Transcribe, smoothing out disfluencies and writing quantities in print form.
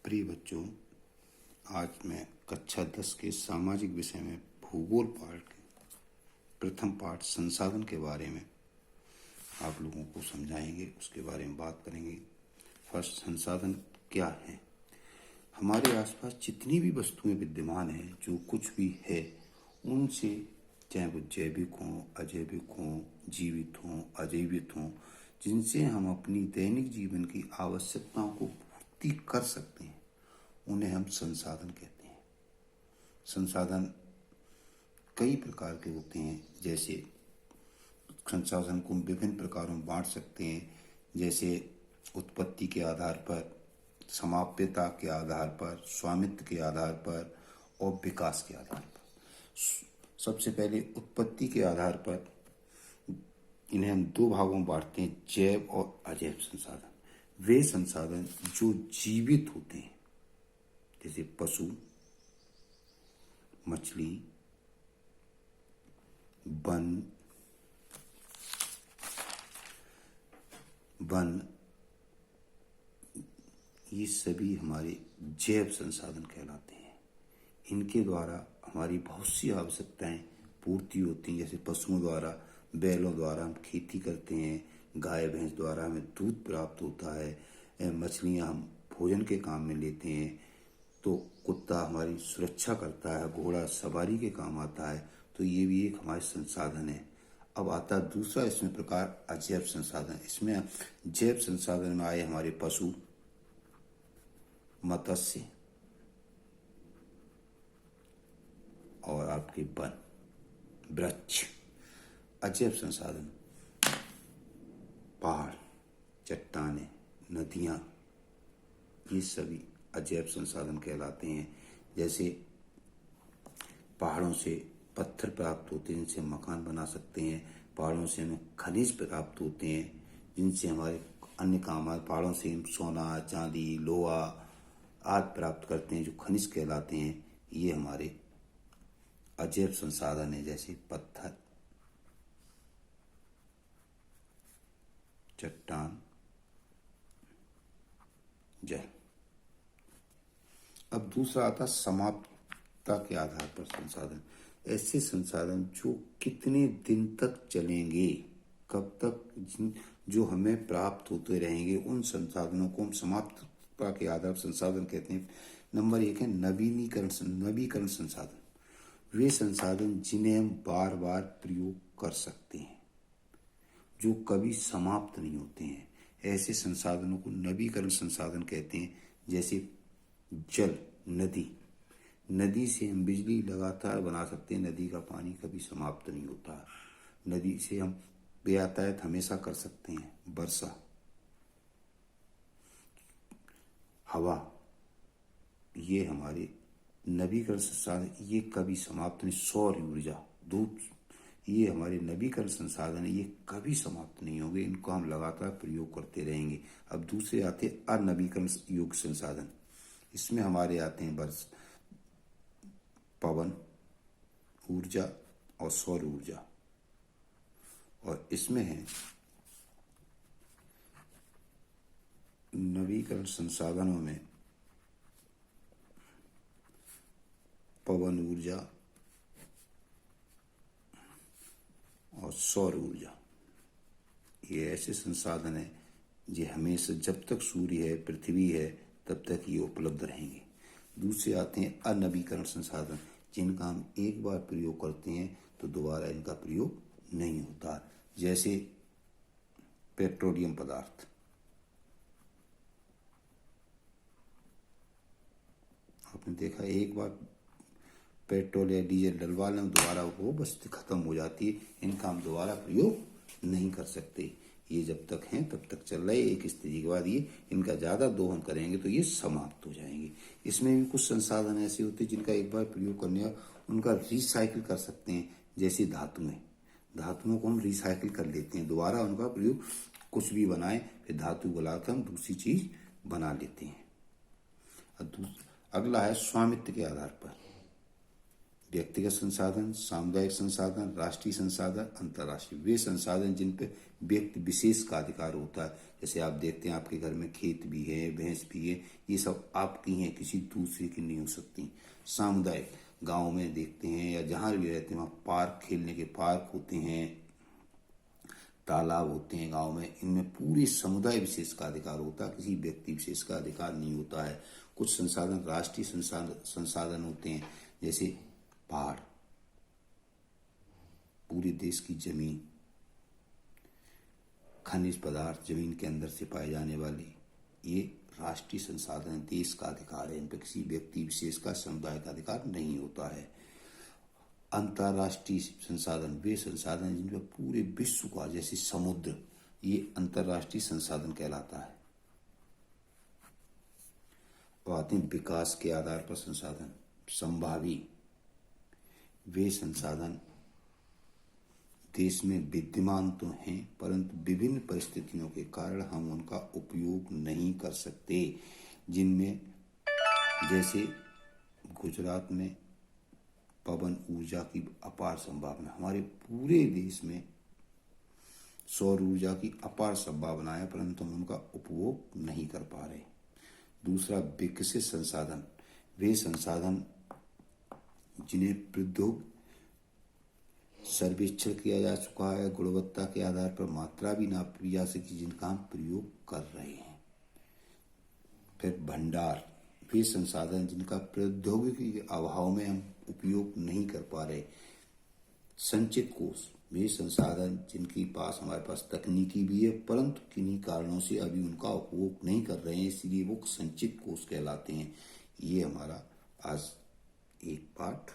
प्रिय बच्चों, आज मैं कक्षा 10 के सामाजिक विषय में भूगोल पाठ के प्रथम पाठ संसाधन के बारे में आप लोगों को समझाएंगे, उसके बारे में बात करेंगे। फर्स्ट, संसाधन क्या है। हमारे आसपास जितनी भी वस्तुएं विद्यमान हैं, जो कुछ भी है, उनसे चाहे वो जैविक हों, अजैविक हों, जीवित हों, अजीवित हों, जिनसे हम अपनी दैनिक जीवन की आवश्यकताओं को पूर्ति कर सकते हैं, उन्हें हम संसाधन कहते हैं। संसाधन कई प्रकार के होते हैं। जैसे संसाधन को विभिन्न प्रकारों में बांट सकते हैं, जैसे उत्पत्ति के आधार पर, समाप्यता के आधार पर, स्वामित्व के आधार पर और विकास के आधार पर। सबसे पहले उत्पत्ति के आधार पर इन्हें हम दो भागों में बांटते हैं, जैव और अजैव संसाधन। वे संसाधन जो जीवित होते हैं, जैसे पशु, मछली, वन, ये सभी हमारे जैव संसाधन कहलाते हैं। इनके द्वारा हमारी बहुत सी आवश्यकताएं पूर्ति होती हैं। जैसे पशुओं द्वारा, बैलों द्वारा हम खेती करते हैं, गाय भैंस द्वारा हमें दूध प्राप्त होता है, मछलियां हम भोजन के काम में लेते हैं, तो कुत्ता हमारी सुरक्षा करता है, घोड़ा सवारी के काम आता है, तो ये भी एक हमारे संसाधन है। अब आता है दूसरा इसमें प्रकार, अजैव संसाधन। इसमें जैव संसाधन में आए हमारे पशु, मत्स्य और आपके वन, वृक्ष। अजैव संसाधन पहाड़, चट्टानें, नदियाँ, ये सभी अजैव संसाधन कहलाते हैं। जैसे पहाड़ों से पत्थर प्राप्त होते हैं, जिनसे मकान बना सकते हैं। पहाड़ों से हमें खनिज प्राप्त होते हैं, जिनसे हमारे अन्य काम आए। पहाड़ों से हम सोना, चांदी, लोहा आदि प्राप्त करते हैं, जो खनिज कहलाते हैं। ये हमारे अजैव संसाधन है। जैसे पत्थर, चट्टान, जल। अब दूसरा आता समाप्तता के आधार पर संसाधन। ऐसे संसाधन जो कितने दिन तक चलेंगे, कब तक, जो हमें प्राप्त होते रहेंगे, उन संसाधनों को हम समाप्तता के आधार पर संसाधन कहते हैं। नंबर 1 है नवीकरण संसाधन। वे संसाधन जिन्हें हम बार बार प्रयोग कर सकते हैं, जो कभी समाप्त नहीं होते हैं, ऐसे संसाधनों को नवीकरण संसाधन कहते हैं। जैसे जल, नदी से हम बिजली लगातार बना सकते हैं। नदी का पानी कभी समाप्त नहीं होता। नदी से हम यातायात हमेशा कर सकते हैं। वर्षा, हवा, ये हमारे नवीकरण संसाधन, ये कभी समाप्त नहीं। सौर ऊर्जा, धूप, ये हमारे नवीकरण संसाधन है, ये कभी समाप्त नहीं होंगे। इनको हम लगातार प्रयोग करते रहेंगे। अब दूसरे आते हैं अनवीकरण योग्य संसाधन। इसमें हमारे आते हैं पवन ऊर्जा और सौर ऊर्जा। और इसमें है नवीकरण संसाधनों में पवन ऊर्जा और सौर ऊर्जा। ये ऐसे संसाधन है जो हमेशा, जब तक सूर्य है, पृथ्वी है, तब तक ये उपलब्ध रहेंगे। दूसरे आते हैं अनवीकरण संसाधन, जिनका हम एक बार प्रयोग करते हैं तो दोबारा इनका प्रयोग नहीं होता। जैसे पेट्रोलियम पदार्थ, आपने देखा, एक बार पेट्रोल या डीजल डलवा लें, दोबारा वो वस्तु खत्म हो जाती है। इनका हम दोबारा प्रयोग नहीं कर सकते। ये जब तक हैं तब तक चल रहे, एक स्थिति के बाद ये इनका ज़्यादा दोहन करेंगे तो ये समाप्त हो जाएंगे। इसमें भी कुछ संसाधन ऐसे होते हैं जिनका एक बार प्रयोग करने और उनका रिसाइकिल कर सकते हैं। जैसे धातुओं को हम रिसाइकिल कर लेते हैं, दोबारा उनका प्रयोग, कुछ भी बनाए फिर धातु गलाकर हम दूसरी चीज बना लेते हैं। अगला है स्वामित्व के आधार पर। व्यक्तिगत संसाधन, सामुदायिक संसाधन, राष्ट्रीय संसाधन, अंतर्राष्ट्रीय। वे संसाधन जिन पे व्यक्ति विशेष का अधिकार होता है। जैसे आप देखते हैं आपके घर में खेत भी है, भैंस भी है, ये सब आपकी हैं, किसी दूसरे की नहीं हो सकती। सामुदायिक, गांव में देखते हैं या जहाँ भी रहते हैं वहाँ पार्क, खेलने के पार्क होते हैं, तालाब होते हैं गांव में, इनमें पूरे समुदाय विशेष का अधिकार होता है, किसी व्यक्ति विशेष का अधिकार नहीं होता है। कुछ संसाधन राष्ट्रीय संसाधन होते हैं, जैसे पहाड़, पूरे देश की जमीन, खनिज पदार्थ जमीन के अंदर से पाए जाने वाले, ये राष्ट्रीय संसाधन, देश का अधिकार है। इन पर किसी व्यक्ति विशेष का, समुदाय का अधिकार नहीं होता है। अंतर्राष्ट्रीय संसाधन, वे संसाधन जिन पर पूरे विश्व का, जैसे समुद्र, ये अंतर्राष्ट्रीय संसाधन कहलाता है। और आते हैं विकास के आधार पर संसाधन, संभावी, वे संसाधन देश में विद्यमान तो हैं परंतु विभिन्न परिस्थितियों के कारण हम उनका उपयोग नहीं कर सकते, जिनमें जैसे गुजरात में पवन ऊर्जा की अपार संभावना, हमारे पूरे देश में सौर ऊर्जा की अपार संभावना है परंतु हम उनका उपभोग नहीं कर पा रहे। दूसरा, विकसित संसाधन, वे संसाधन जिन्हें प्रौद्योगिक सर्वेक्षण किया जा चुका है, गुणवत्ता के आधार पर मात्रा भी नापी जा सकी, जिनका हम प्रयोग कर रहे हैं। फिर भंडार, वे संसाधन जिनका प्रौद्योगिकी के अभाव में हम उपयोग नहीं कर पा रहे। संचित कोष, वे संसाधन जिनके पास, हमारे पास तकनीकी भी है परंतु किन्हीं कारणों से अभी उनका उपयोग नहीं कर रहे हैं, इसलिए वो संचित कोष कहलाते हैं। ये हमारा आज एक पाठ